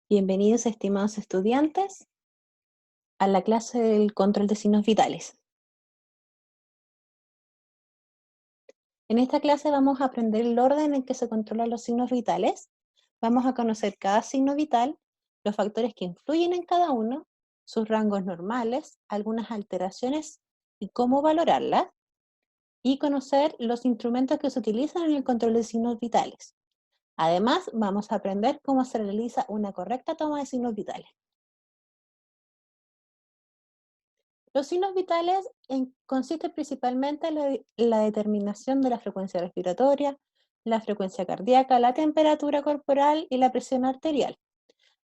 Bienvenidos, estimados estudiantes, a la clase del control de signos vitales. En esta clase vamos a aprender el orden en que se controlan los signos vitales. Vamos a conocer cada signo vital, los factores que influyen en cada uno, sus rangos normales, algunas alteraciones y cómo valorarlas, y conocer los instrumentos que se utilizan en el control de signos vitales. Además, vamos a aprender cómo se realiza una correcta toma de signos vitales. Los signos vitales consisten principalmente en la determinación de la frecuencia respiratoria, la frecuencia cardíaca, la temperatura corporal y la presión arterial.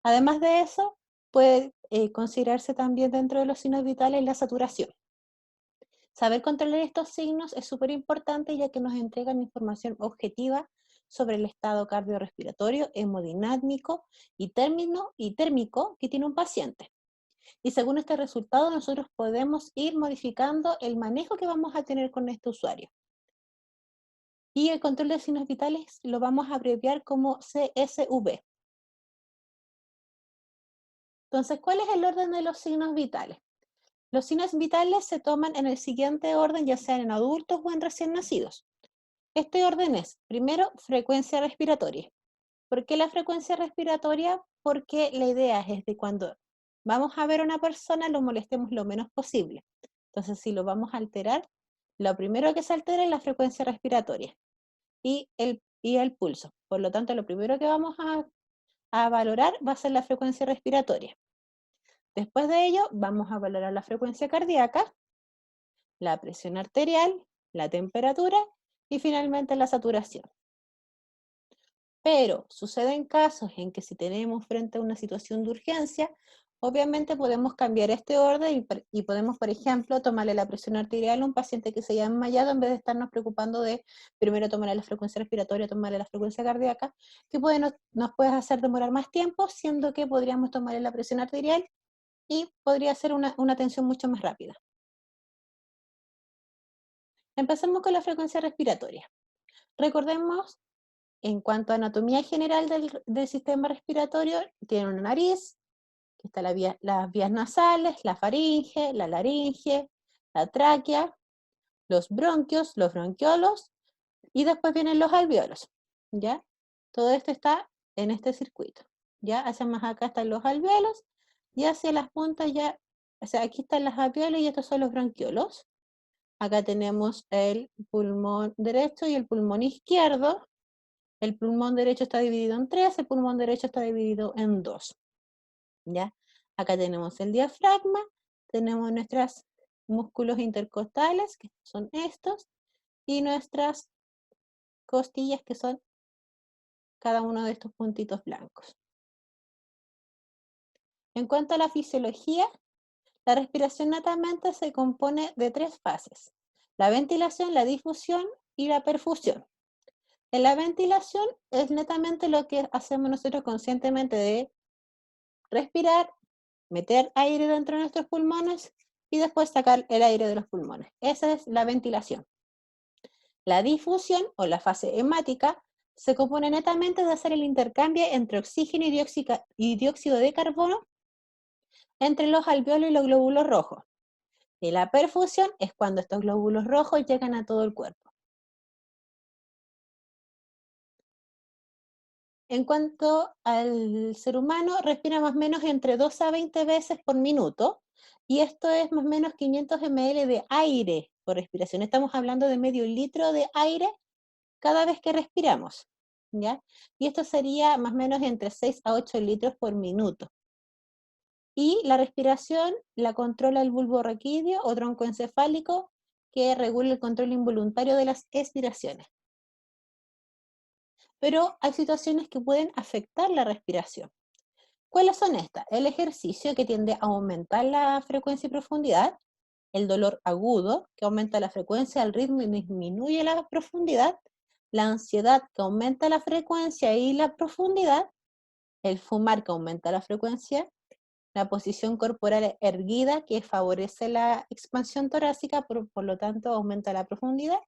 Además de eso, puede considerarse también dentro de los signos vitales la saturación. Saber controlar estos signos es súper importante ya que nos entregan información objetiva sobre el estado cardiorrespiratorio, hemodinámico y térmico que tiene un paciente. Y según este resultado, nosotros podemos ir modificando el manejo que vamos a tener con este usuario. Y el control de signos vitales lo vamos a abreviar como CSV. Entonces, ¿cuál es el orden de los signos vitales? Los signos vitales se toman en el siguiente orden, ya sean en adultos o en recién nacidos. Este orden es, primero, frecuencia respiratoria. ¿Por qué la frecuencia respiratoria? Porque la idea es de cuando vamos a ver a una persona lo molestemos lo menos posible. Entonces, si lo vamos a alterar, lo primero que se altera es la frecuencia respiratoria y el pulso. Por lo tanto, lo primero que vamos a valorar va a ser la frecuencia respiratoria. Después de ello, vamos a valorar la frecuencia cardíaca, la presión arterial, la temperatura y finalmente la saturación. Pero suceden casos en que si tenemos frente a una situación de urgencia, obviamente podemos cambiar este orden y podemos, por ejemplo, tomarle la presión arterial a un paciente que se haya desmayado en vez de estarnos preocupando de primero tomarle la frecuencia respiratoria, tomarle la frecuencia cardíaca, que nos puede hacer demorar más tiempo, siendo que podríamos tomarle la presión arterial y podría ser una atención mucho más rápida. Empecemos con la frecuencia respiratoria. Recordemos. En cuanto a anatomía general del sistema respiratorio, tiene una nariz, que está las vías nasales, la faringe, la laringe, la tráquea, los bronquios, los bronquiolos, y después vienen los alvéolos, ¿ya? Todo esto está en este circuito, ¿ya? Hacia más acá están los alvéolos, y hacia las puntas ya, o sea, aquí están las alvéolos y estos son los bronquiolos. Acá tenemos el pulmón derecho y el pulmón izquierdo. El pulmón derecho está dividido en 3, el pulmón derecho está dividido en 2. ¿Ya? Acá tenemos el diafragma, tenemos nuestros músculos intercostales, que son estos, y nuestras costillas, que son cada uno de estos puntitos blancos. En cuanto a la fisiología, la respiración netamente se compone de 3 fases: la ventilación, la difusión y la perfusión. En la ventilación es netamente lo que hacemos nosotros conscientemente de respirar, meter aire dentro de nuestros pulmones y después sacar el aire de los pulmones. Esa es la ventilación. La difusión o la fase hemática se compone netamente de hacer el intercambio entre oxígeno y dióxido de carbono entre los alvéolos y los glóbulos rojos. Y la perfusión es cuando estos glóbulos rojos llegan a todo el cuerpo. En cuanto al ser humano, respira más o menos entre 2 a 20 veces por minuto, y esto es más o menos 500 ml de aire por respiración. Estamos hablando de medio litro de aire cada vez que respiramos, ¿ya? Y esto sería más o menos entre 6 a 8 litros por minuto. Y la respiración la controla el bulbo raquídeo o tronco encefálico, que regula el control involuntario de las expiraciones. Pero hay situaciones que pueden afectar la respiración. ¿Cuáles son estas? El ejercicio, que tiende a aumentar la frecuencia y profundidad; el dolor agudo, que aumenta la frecuencia, el ritmo y disminuye la profundidad; la ansiedad, que aumenta la frecuencia y la profundidad; el fumar, que aumenta la frecuencia; la posición corporal erguida, que favorece la expansión torácica, por lo tanto aumenta la profundidad;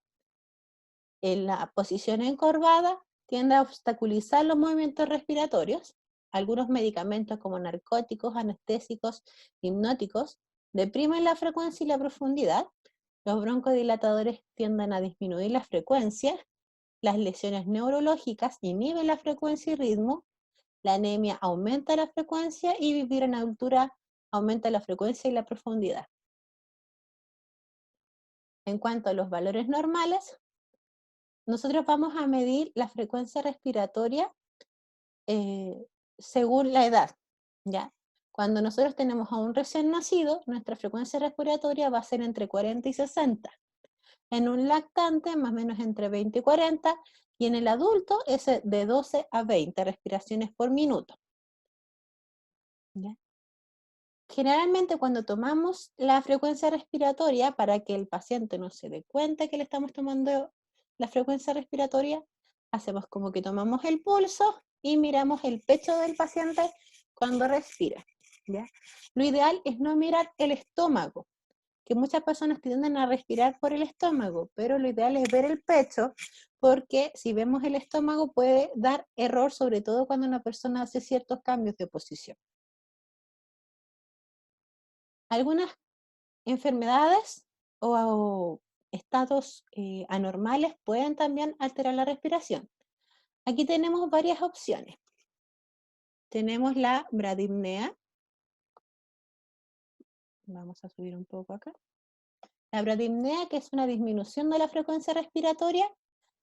en la posición encorvada, tiende a obstaculizar los movimientos respiratorios, algunos medicamentos como narcóticos, anestésicos, hipnóticos, deprimen la frecuencia y la profundidad. Los broncodilatadores tienden a disminuir la frecuencia, las lesiones neurológicas inhiben la frecuencia y ritmo, la anemia aumenta la frecuencia y vivir en altura aumenta la frecuencia y la profundidad. En cuanto a los valores normales, nosotros vamos a medir la frecuencia respiratoria según la edad, ¿ya? Cuando nosotros tenemos a un recién nacido, nuestra frecuencia respiratoria va a ser entre 40 y 60. En un lactante, más o menos entre 20 y 40, y en el adulto es de 12 a 20 respiraciones por minuto, ¿ya? Generalmente cuando tomamos la frecuencia respiratoria, para que el paciente no se dé cuenta que le estamos tomando la frecuencia respiratoria, hacemos como que tomamos el pulso y miramos el pecho del paciente cuando respira, ¿ya? Lo ideal es no mirar el estómago, que muchas personas tienden a respirar por el estómago, pero lo ideal es ver el pecho, porque si vemos el estómago puede dar error, sobre todo cuando una persona hace ciertos cambios de posición. Algunas enfermedades o estados anormales pueden también alterar la respiración. Aquí tenemos varias opciones. Tenemos la bradipnea. Vamos a subir un poco acá. La bradipnea, que es una disminución de la frecuencia respiratoria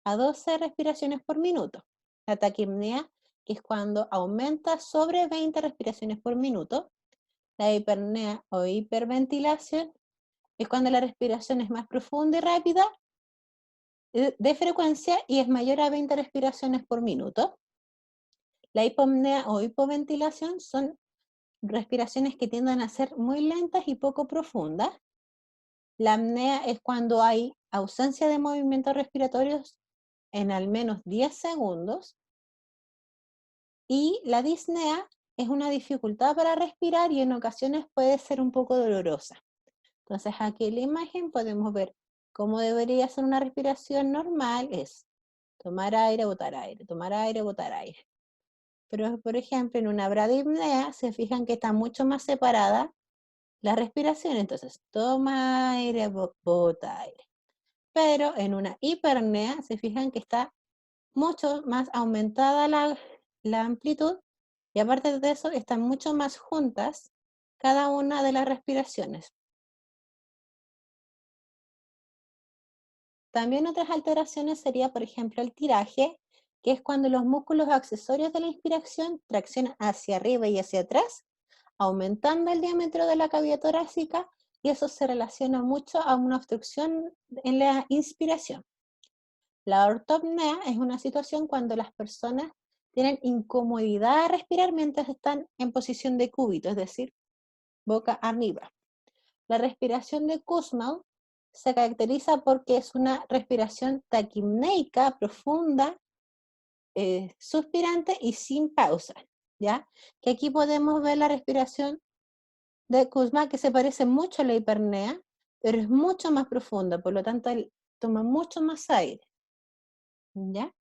a 12 respiraciones por minuto. La taquipnea, que es cuando aumenta sobre 20 respiraciones por minuto. La hipernea o hiperventilación es cuando la respiración es más profunda y rápida de frecuencia y es mayor a 20 respiraciones por minuto. La hipopnea o hipoventilación son respiraciones que tienden a ser muy lentas y poco profundas. La apnea es cuando hay ausencia de movimientos respiratorios en al menos 10 segundos. Y la disnea es una dificultad para respirar y en ocasiones puede ser un poco dolorosa. Entonces aquí en la imagen podemos ver cómo debería ser una respiración normal, es tomar aire, botar aire, tomar aire, botar aire. Pero, por ejemplo, en una bradipnea se fijan que está mucho más separada la respiración, entonces toma aire, bota aire. Pero en una hipernea se fijan que está mucho más aumentada la amplitud y aparte de eso están mucho más juntas cada una de las respiraciones. También otras alteraciones sería, por ejemplo, el tiraje, que es cuando los músculos accesorios de la inspiración traccionan hacia arriba y hacia atrás, aumentando el diámetro de la cavidad torácica, y eso se relaciona mucho a una obstrucción en la inspiración. La ortopnea es una situación cuando las personas tienen incomodidad a respirar mientras están en posición de cúbito, es decir, boca arriba. La respiración de Kussmaul se caracteriza porque es una respiración taquipneica profunda, suspirante y sin pausa, ¿ya? Que aquí podemos ver la respiración de Kussmaul que se parece mucho a la hipernea, pero es mucho más profunda, por lo tanto él toma mucho más aire, ¿ya?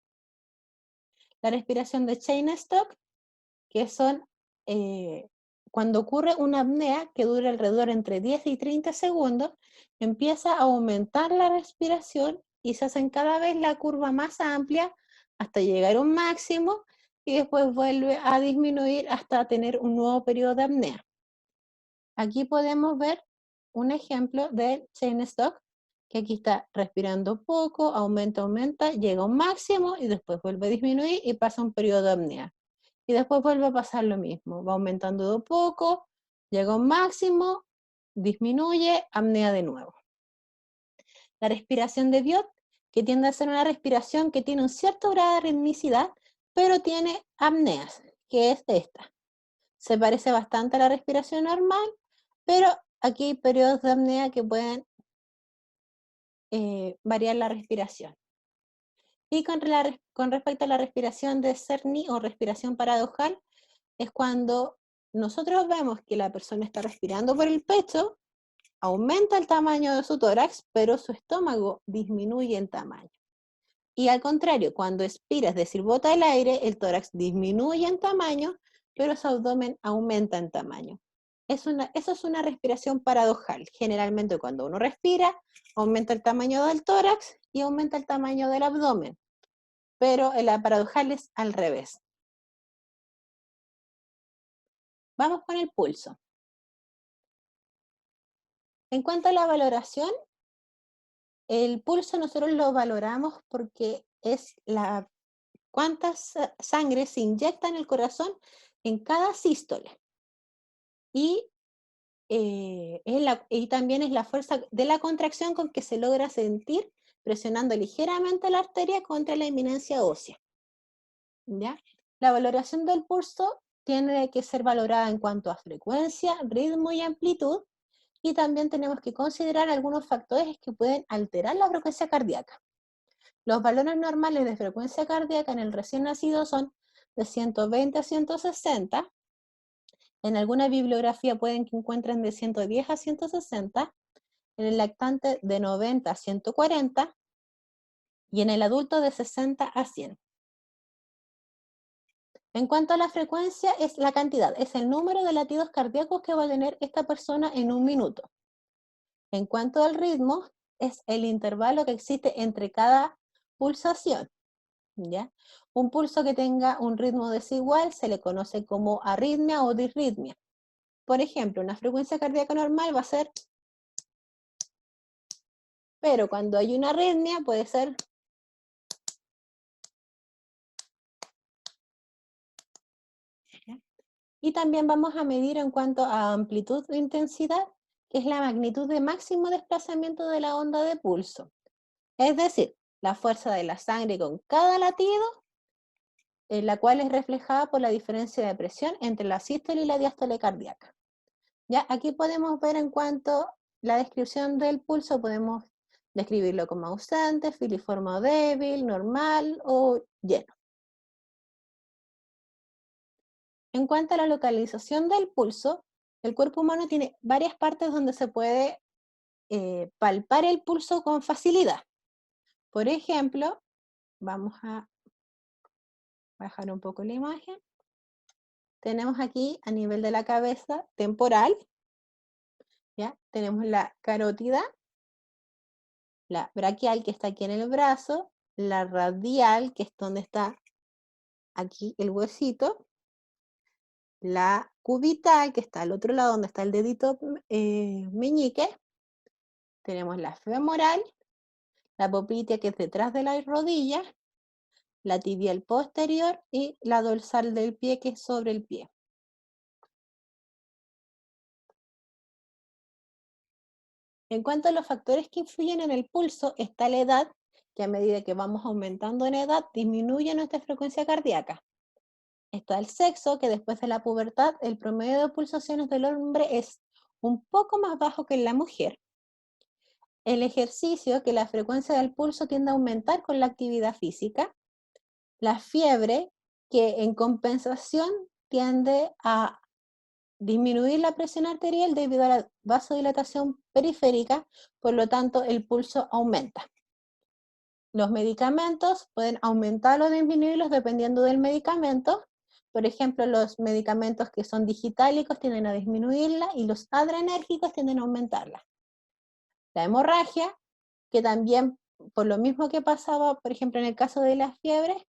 La respiración de Cheyne-Stokes, que son cuando ocurre una apnea que dura alrededor entre 10 y 30 segundos, empieza a aumentar la respiración y se hacen cada vez la curva más amplia hasta llegar a un máximo y después vuelve a disminuir hasta tener un nuevo periodo de apnea. Aquí podemos ver un ejemplo de Cheyne-Stokes, que aquí está respirando poco, aumenta, aumenta, llega a un máximo y después vuelve a disminuir y pasa un periodo de apnea. Y después vuelve a pasar lo mismo, va aumentando de poco, llega a un máximo, disminuye, apnea de nuevo. La respiración de Biot, que tiende a ser una respiración que tiene un cierto grado de ritmicidad, pero tiene apneas, que es esta. Se parece bastante a la respiración normal, pero aquí hay periodos de apnea que pueden variar la respiración. Y con respecto a la respiración de Cerny o respiración paradojal, es cuando nosotros vemos que la persona está respirando por el pecho, aumenta el tamaño de su tórax, pero su estómago disminuye en tamaño. Y al contrario, cuando expira, es decir, bota el aire, el tórax disminuye en tamaño, pero su abdomen aumenta en tamaño. Eso es una respiración paradojal. Generalmente cuando uno respira, aumenta el tamaño del tórax y aumenta el tamaño del abdomen, pero la paradojal es al revés. Vamos con el pulso. En cuanto a la valoración, el pulso nosotros lo valoramos porque es cuánta sangre se inyecta en el corazón en cada sístole. Y, y también es la fuerza de la contracción con que se logra sentir presionando ligeramente la arteria contra la eminencia ósea. ¿Ya? La valoración del pulso tiene que ser valorada en cuanto a frecuencia, ritmo y amplitud, y también tenemos que considerar algunos factores que pueden alterar la frecuencia cardíaca. Los valores normales de frecuencia cardíaca en el recién nacido son de 120 a 160. En alguna bibliografía pueden que encuentren de 110 a 160. En el lactante de 90 a 140. Y en el adulto de 60 a 100. En cuanto a la frecuencia, es la cantidad, es el número de latidos cardíacos que va a tener esta persona en un minuto. En cuanto al ritmo, es el intervalo que existe entre cada pulsación. ¿Ya? Un pulso que tenga un ritmo desigual se le conoce como arritmia o disritmia. Por ejemplo, una frecuencia cardíaca normal va a ser, pero cuando hay una arritmia puede ser. Y también vamos a medir en cuanto a amplitud de intensidad, que es la magnitud de máximo desplazamiento de la onda de pulso. Es decir, la fuerza de la sangre con cada latido, la cual es reflejada por la diferencia de presión entre la sístole y la diástole cardíaca. Ya, aquí podemos ver en cuanto a la descripción del pulso, podemos describirlo como ausente, filiforme o débil, normal o lleno. En cuanto a la localización del pulso, el cuerpo humano tiene varias partes donde se puede palpar el pulso con facilidad. Por ejemplo, vamos a bajar un poco la imagen. Tenemos aquí a nivel de la cabeza temporal, ¿ya? Tenemos la carótida, la braquial que está aquí en el brazo, la radial, que es donde está aquí el huesito, la cubital, que está al otro lado donde está el dedito meñique, tenemos la femoral, la poplitea que es detrás de la rodilla, la tibial posterior y la dorsal del pie que es sobre el pie. En cuanto a los factores que influyen en el pulso, está la edad, que a medida que vamos aumentando en edad, disminuye nuestra frecuencia cardíaca. Está el sexo, que después de la pubertad, el promedio de pulsaciones del hombre es un poco más bajo que en la mujer. El ejercicio, que la frecuencia del pulso tiende a aumentar con la actividad física. La fiebre, que en compensación tiende a disminuir la presión arterial debido a la vasodilatación periférica, por lo tanto el pulso aumenta. Los medicamentos pueden aumentarlo o disminuirlos dependiendo del medicamento. Por ejemplo, los medicamentos que son digitálicos tienden a disminuirla y los adrenérgicos tienden a aumentarla. La hemorragia, que también, por lo mismo que pasaba, por ejemplo, en el caso de la fiebre,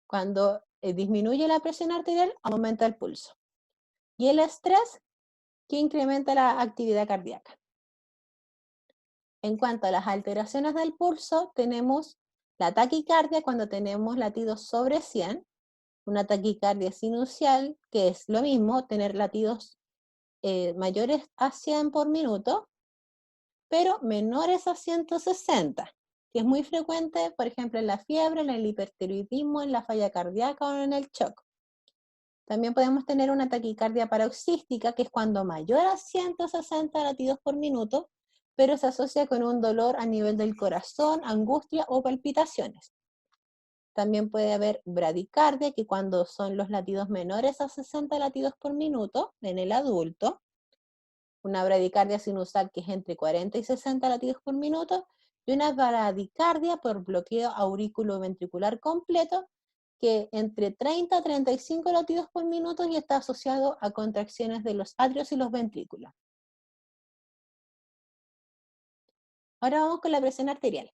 cuando disminuye la presión arterial, aumenta el pulso. Y el estrés, que incrementa la actividad cardíaca. En cuanto a las alteraciones del pulso, tenemos la taquicardia cuando tenemos latidos sobre 100, una taquicardia sinusial, que es lo mismo, tener latidos mayores a 100 por minuto, pero menores a 160, que es muy frecuente, por ejemplo, en la fiebre, en el hipertiroidismo, en la falla cardíaca o en el shock. También podemos tener una taquicardia paroxística, que es cuando mayor a 160 latidos por minuto, pero se asocia con un dolor a nivel del corazón, angustia o palpitaciones. También puede haber bradicardia, que cuando son los latidos menores a 60 latidos por minuto en el adulto. Una bradicardia sinusal, que es entre 40 y 60 latidos por minuto. Y una bradicardia por bloqueo auriculoventricular completo, que entre 30 a 35 latidos por minuto y está asociado a contracciones de los atrios y los ventrículos. Ahora vamos con la presión arterial.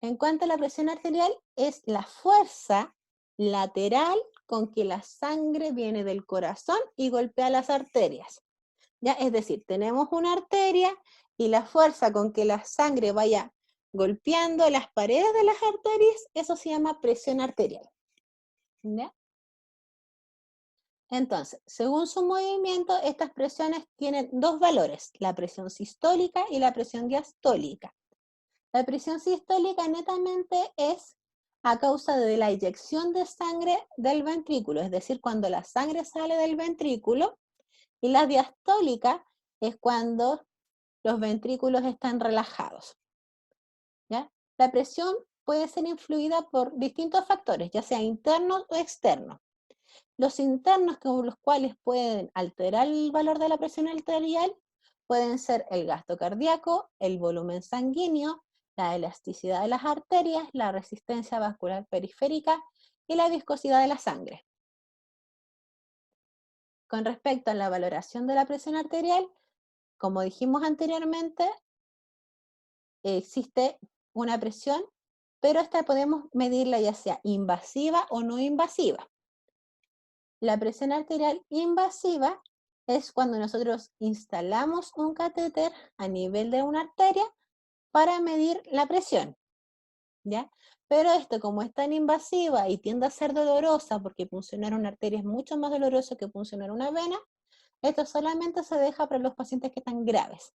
En cuanto a la presión arterial, es la fuerza lateral con que la sangre viene del corazón y golpea las arterias. ¿Ya? Es decir, tenemos una arteria y la fuerza con que la sangre vaya golpeando las paredes de las arterias, eso se llama presión arterial. ¿Ya? Entonces, según su movimiento, estas presiones tienen dos valores, la presión sistólica y la presión diastólica. La presión sistólica netamente es a causa de la eyección de sangre del ventrículo, es decir, cuando la sangre sale del ventrículo, y la diastólica es cuando los ventrículos están relajados. ¿Ya? La presión puede ser influida por distintos factores, ya sea internos o externos. Los internos, con los cuales pueden alterar el valor de la presión arterial, pueden ser el gasto cardíaco, el volumen sanguíneo, la elasticidad de las arterias, la resistencia vascular periférica y la viscosidad de la sangre. Con respecto a la valoración de la presión arterial, como dijimos anteriormente, existe una presión, pero esta podemos medirla ya sea invasiva o no invasiva. La presión arterial invasiva es cuando nosotros instalamos un catéter a nivel de una arteria para medir la presión, ¿ya? Pero esto, como es tan invasiva y tiende a ser dolorosa, porque funcionar una arteria es mucho más doloroso que funcionar una vena, esto solamente se deja para los pacientes que están graves.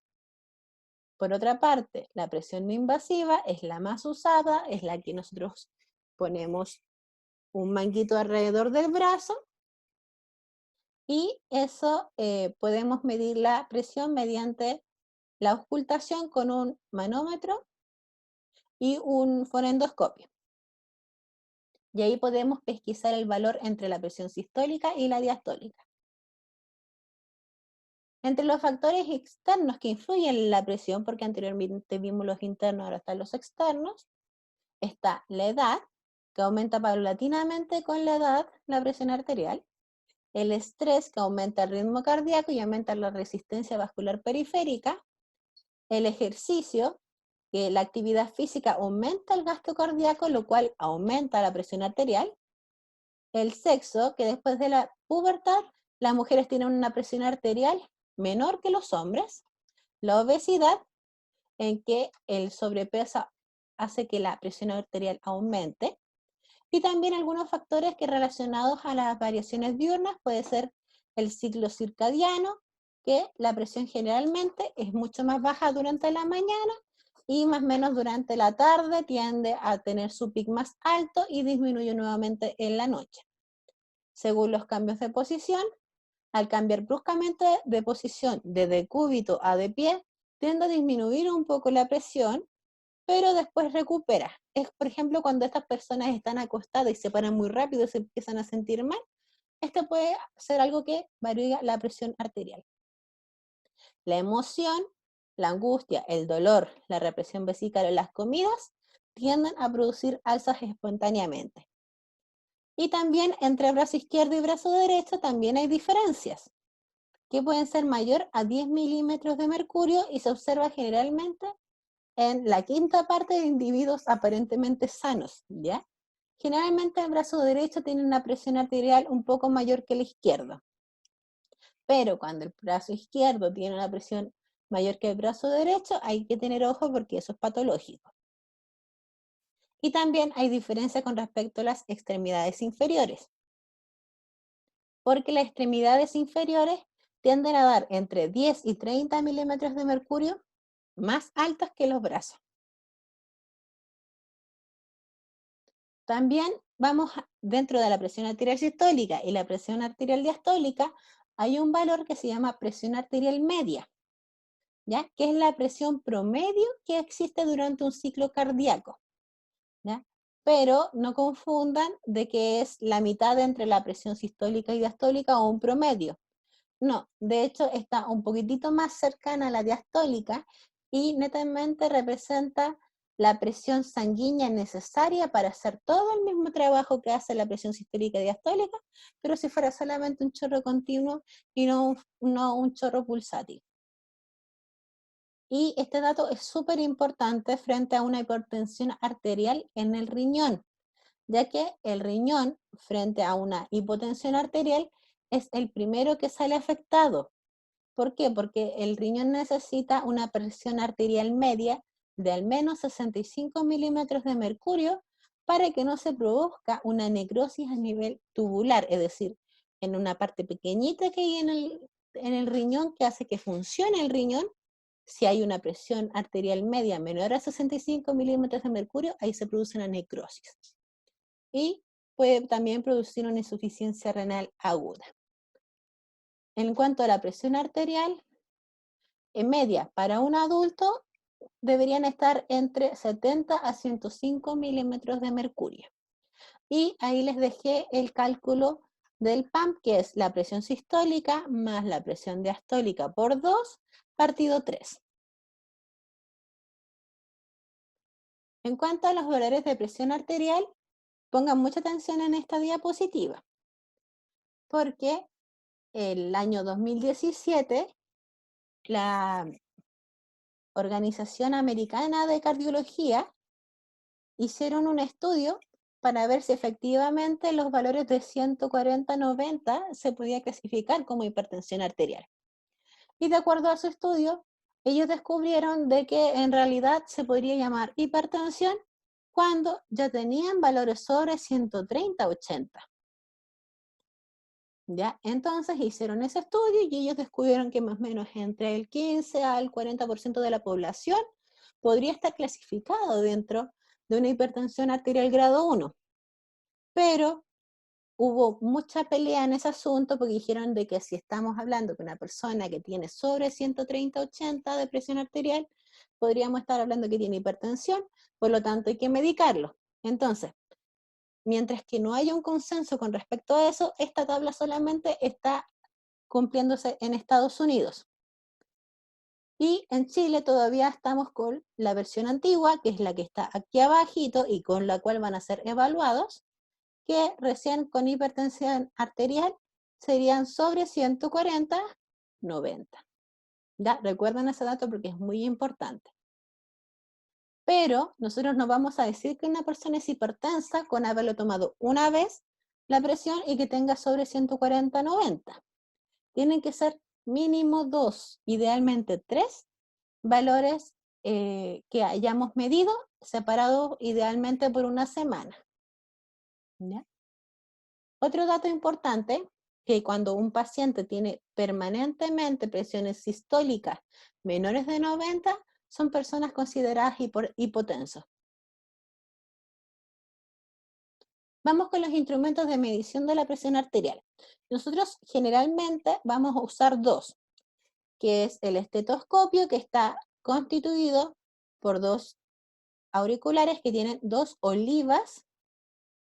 Por otra parte, la presión no invasiva es la más usada, es la que nosotros ponemos un manguito alrededor del brazo y eso podemos medir la presión mediante la auscultación con un manómetro y un fonendoscopio. Y ahí podemos pesquisar el valor entre la presión sistólica y la diastólica. Entre los factores externos que influyen en la presión, porque anteriormente vimos los internos, ahora están los externos, está la edad, que aumenta paulatinamente con la edad la presión arterial, el estrés, que aumenta el ritmo cardíaco y aumenta la resistencia vascular periférica, el ejercicio, que la actividad física aumenta el gasto cardíaco, lo cual aumenta la presión arterial, el sexo, que después de la pubertad las mujeres tienen una presión arterial menor que los hombres, la obesidad, en que el sobrepeso hace que la presión arterial aumente, y también algunos factores que relacionados a las variaciones diurnas, puede ser el ciclo circadiano, que la presión generalmente es mucho más baja durante la mañana y más o menos durante la tarde tiende a tener su pic más alto y disminuye nuevamente en la noche. Según los cambios de posición, al cambiar bruscamente de posición de decúbito a de pie, tiende a disminuir un poco la presión, pero después recupera. Es, por ejemplo, cuando estas personas están acostadas y se paran muy rápido y se empiezan a sentir mal, esto puede ser algo que varía la presión arterial. La emoción, la angustia, el dolor, la represión vesical o las comidas tienden a producir alzas espontáneamente. Y también entre brazo izquierdo y brazo derecho también hay diferencias, que pueden ser mayor a 10 milímetros de mercurio y se observa generalmente en la quinta parte de individuos aparentemente sanos, ¿ya? Generalmente el brazo derecho tiene una presión arterial un poco mayor que el izquierdo, pero cuando el brazo izquierdo tiene una presión mayor que el brazo derecho, hay que tener ojo porque eso es patológico. Y también hay diferencia con respecto a las extremidades inferiores, porque las extremidades inferiores tienden a dar entre 10 y 30 milímetros de mercurio más altas que los brazos. También dentro de la presión arterial sistólica y la presión arterial diastólica, hay un valor que se llama presión arterial media, ¿ya? Que es la presión promedio que existe durante un ciclo cardíaco, ¿ya? Pero no confundan de que es la mitad entre la presión sistólica y diastólica o un promedio. No, de hecho está un poquitito más cercana a la diastólica y netamente representa la presión sanguínea necesaria para hacer todo el mismo trabajo que hace la presión sistólica y diastólica, pero si fuera solamente un chorro continuo y no un chorro pulsátil. Y este dato es súper importante frente a una hipertensión arterial en el riñón, ya que el riñón, frente a una hipotensión arterial, es el primero que sale afectado. ¿Por qué? Porque el riñón necesita una presión arterial media de al menos 65 milímetros de mercurio para que no se produzca una necrosis a nivel tubular, es decir, en una parte pequeñita que hay en el riñón que hace que funcione el riñón. Si hay una presión arterial media menor a 65 milímetros de mercurio, ahí se produce una necrosis. Y puede también producir una insuficiencia renal aguda. En cuanto a la presión arterial, en media para un adulto deberían estar entre 70 a 105 milímetros de mercurio. Y ahí les dejé el cálculo del PAMP, que es la presión sistólica más la presión diastólica por 2 partido 3. En cuanto a los valores de presión arterial, pongan mucha atención en esta diapositiva, porque el año 2017, la Organización Americana de Cardiología hicieron un estudio para ver si efectivamente los valores de 140-90 se podía clasificar como hipertensión arterial. Y de acuerdo a su estudio, ellos descubrieron de que en realidad se podría llamar hipertensión cuando ya tenían valores sobre 130-80. ¿Ya? Entonces hicieron ese estudio y ellos descubrieron que más o menos entre el 15 al 40% de la población podría estar clasificado dentro de una hipertensión arterial grado 1. Pero hubo mucha pelea en ese asunto porque dijeron de que si estamos hablando de una persona que tiene sobre 130-80 de presión arterial, podríamos estar hablando que tiene hipertensión, por lo tanto hay que medicarlo. Entonces, mientras que no haya un consenso con respecto a eso, esta tabla solamente está cumpliéndose en Estados Unidos. Y en Chile todavía estamos con la versión antigua, que es la que está aquí abajito y con la cual van a ser evaluados, que recién con hipertensión arterial serían sobre 140-90. ¿Ya? Recuerden ese dato porque es muy importante. Pero nosotros no vamos a decir que una persona es hipertensa con haberlo tomado una vez la presión y que tenga sobre 140-90. Tienen que ser mínimo 2, idealmente 3 valores que hayamos medido, separados idealmente por una semana. ¿Ya? Otro dato importante, que cuando un paciente tiene permanentemente presiones sistólicas menores de 90, son personas consideradas hipotensos. Vamos con los instrumentos de medición de la presión arterial. Nosotros generalmente vamos a usar dos, que es el estetoscopio, que está constituido por dos auriculares que tienen dos olivas,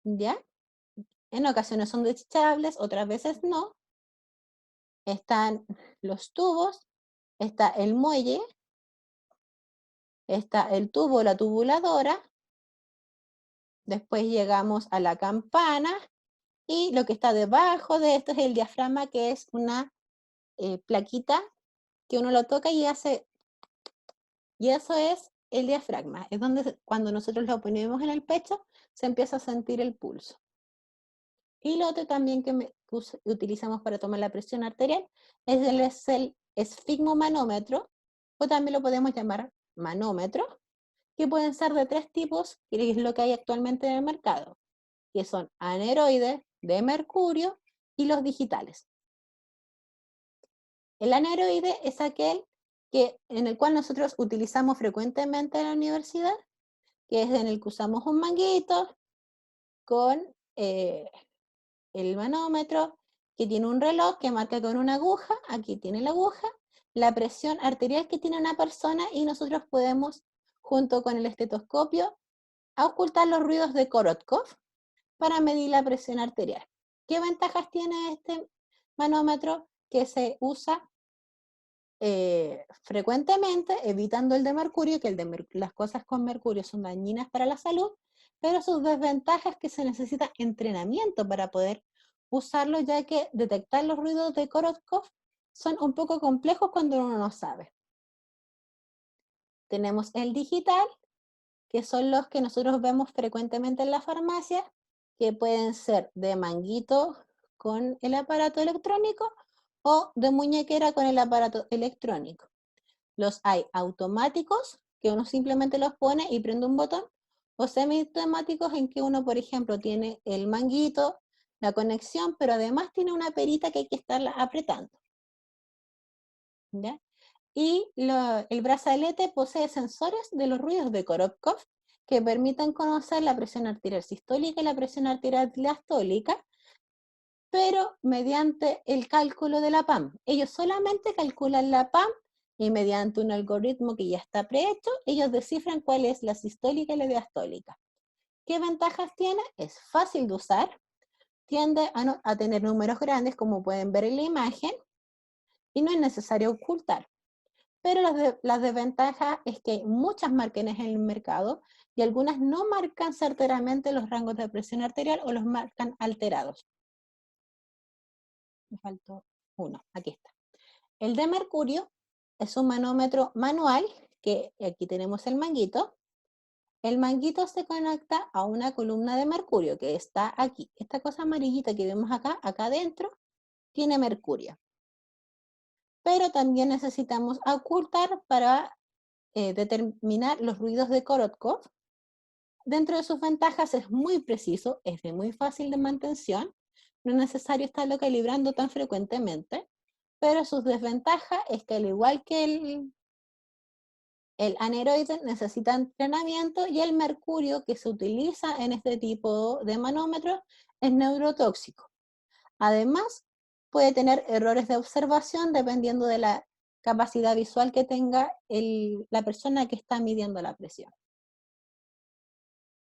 ¿ya? En ocasiones son desechables, otras veces no. Están los tubos, está el muelle, está el tubo, la tubuladora, después llegamos a la campana y lo que está debajo de esto es el diafragma, que es una plaquita que uno lo toca y hace, y eso es el diafragma, es donde cuando nosotros lo ponemos en el pecho se empieza a sentir el pulso. Y lo otro también que utilizamos para tomar la presión arterial es el esfigmomanómetro, o también lo podemos llamar manómetro, que pueden ser de tres tipos, que es lo que hay actualmente en el mercado, que son aneroides, de mercurio y los digitales. El aneroide es aquel en el cual nosotros utilizamos frecuentemente en la universidad, que es en el que usamos un manguito con el manómetro, que tiene un reloj que marca con una aguja, aquí tiene la aguja, la presión arterial que tiene una persona y nosotros podemos, junto con el estetoscopio, ocultar los ruidos de Korotkov para medir la presión arterial. ¿Qué ventajas tiene este manómetro? Que se usa frecuentemente, evitando el de mercurio, que las cosas con mercurio son dañinas para la salud, pero sus desventajas es que se necesita entrenamiento para poder usarlo, ya que detectar los ruidos de Korotkov son un poco complejos cuando uno no sabe. Tenemos el digital, que son los que nosotros vemos frecuentemente en la farmacia, que pueden ser de manguito con el aparato electrónico o de muñequera con el aparato electrónico. Los hay automáticos, que uno simplemente los pone y prende un botón, o semiautomáticos en que uno, por ejemplo, tiene el manguito, la conexión, pero además tiene una perita que hay que estarla apretando. ¿Ya? Y el brazalete posee sensores de los ruidos de Korotkov que permiten conocer la presión arterial sistólica y la presión arterial diastólica, pero mediante el cálculo de la PAM. Ellos solamente calculan la PAM y mediante un algoritmo que ya está prehecho, ellos descifran cuál es la sistólica y la diastólica. ¿Qué ventajas tiene? Es fácil de usar, tiende a tener números grandes, como pueden ver en la imagen, y no es necesario ocultar. Pero las desventajas es que hay muchas máquinas en el mercado y algunas no marcan certeramente los rangos de presión arterial o los marcan alterados. Me faltó uno, aquí está. El de mercurio es un manómetro manual, que aquí tenemos el manguito. El manguito se conecta a una columna de mercurio que está aquí. Esta cosa amarillita que vemos acá adentro, tiene mercurio. Pero también necesitamos ocultar para determinar los ruidos de Korotkov. Dentro de sus ventajas es muy preciso, es de muy fácil de mantención, no es necesario estarlo calibrando tan frecuentemente, pero sus desventajas es que al igual que el aneroide necesita entrenamiento y el mercurio que se utiliza en este tipo de manómetros es neurotóxico. Además, puede tener errores de observación dependiendo de la capacidad visual que tenga la persona que está midiendo la presión.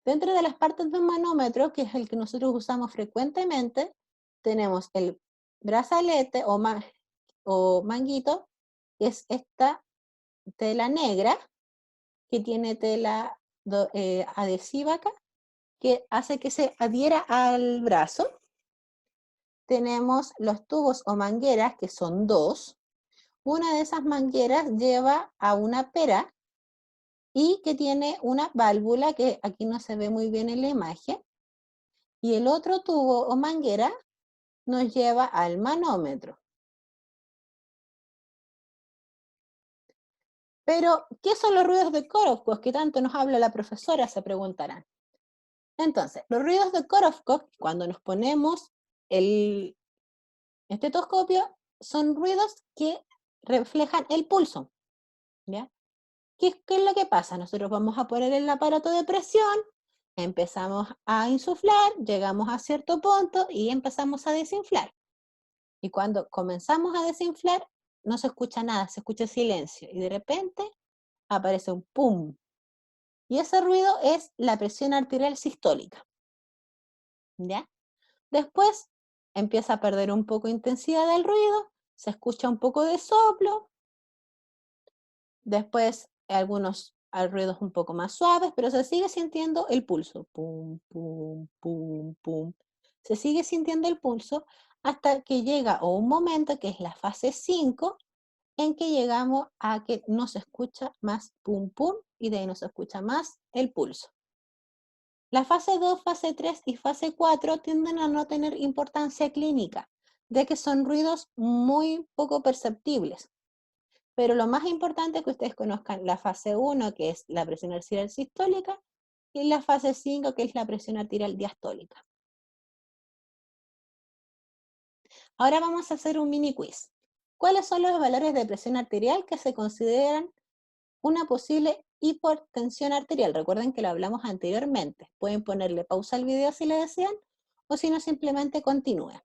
Dentro de las partes de un manómetro, que es el que nosotros usamos frecuentemente, tenemos el brazalete o manguito, que es esta tela negra, que tiene tela adhesiva acá, que hace que se adhiera al brazo. Tenemos los tubos o mangueras, que son dos. Una de esas mangueras lleva a una pera y que tiene una válvula que aquí no se ve muy bien en la imagen. Y el otro tubo o manguera nos lleva al manómetro. Pero, ¿qué son los ruidos de Korotkov que tanto nos habla la profesora? Se preguntarán. Entonces, los ruidos de Korotkov, cuando nos ponemos el estetoscopio, son ruidos que reflejan el pulso. ¿Ya? ¿Qué es lo que pasa? Nosotros vamos a poner el aparato de presión, empezamos a insuflar, llegamos a cierto punto y empezamos a desinflar. Y cuando comenzamos a desinflar, no se escucha nada, se escucha silencio. Y de repente aparece un pum. Y ese ruido es la presión arterial sistólica. ¿Ya? Después empieza a perder un poco de intensidad del ruido, se escucha un poco de soplo, después algunos ruidos un poco más suaves, pero se sigue sintiendo el pulso. Pum, pum, pum, pum. Se sigue sintiendo el pulso hasta que llega a un momento que es la fase 5, en que llegamos a que no se escucha más pum pum y de ahí no se escucha más el pulso. La fase 2, fase 3 y fase 4 tienden a no tener importancia clínica, ya que son ruidos muy poco perceptibles. Pero lo más importante es que ustedes conozcan la fase 1, que es la presión arterial sistólica, y la fase 5, que es la presión arterial diastólica. Ahora vamos a hacer un mini quiz. ¿Cuáles son los valores de presión arterial que se consideran una posible hipertensión arterial? Recuerden que lo hablamos anteriormente. Pueden ponerle pausa al video si lo desean, o si no, simplemente continúen.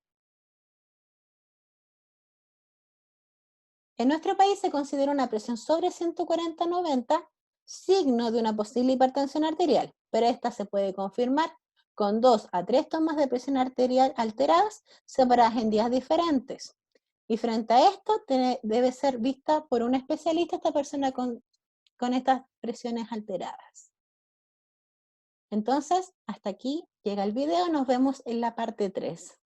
En nuestro país se considera una presión sobre 140/90 signo de una posible hipertensión arterial, pero esta se puede confirmar con 2 a 3 tomas de presión arterial alteradas separadas en días diferentes. Y frente a esto, debe ser vista por un especialista esta persona con estas presiones alteradas. Entonces, hasta aquí llega el video, nos vemos en la parte 3.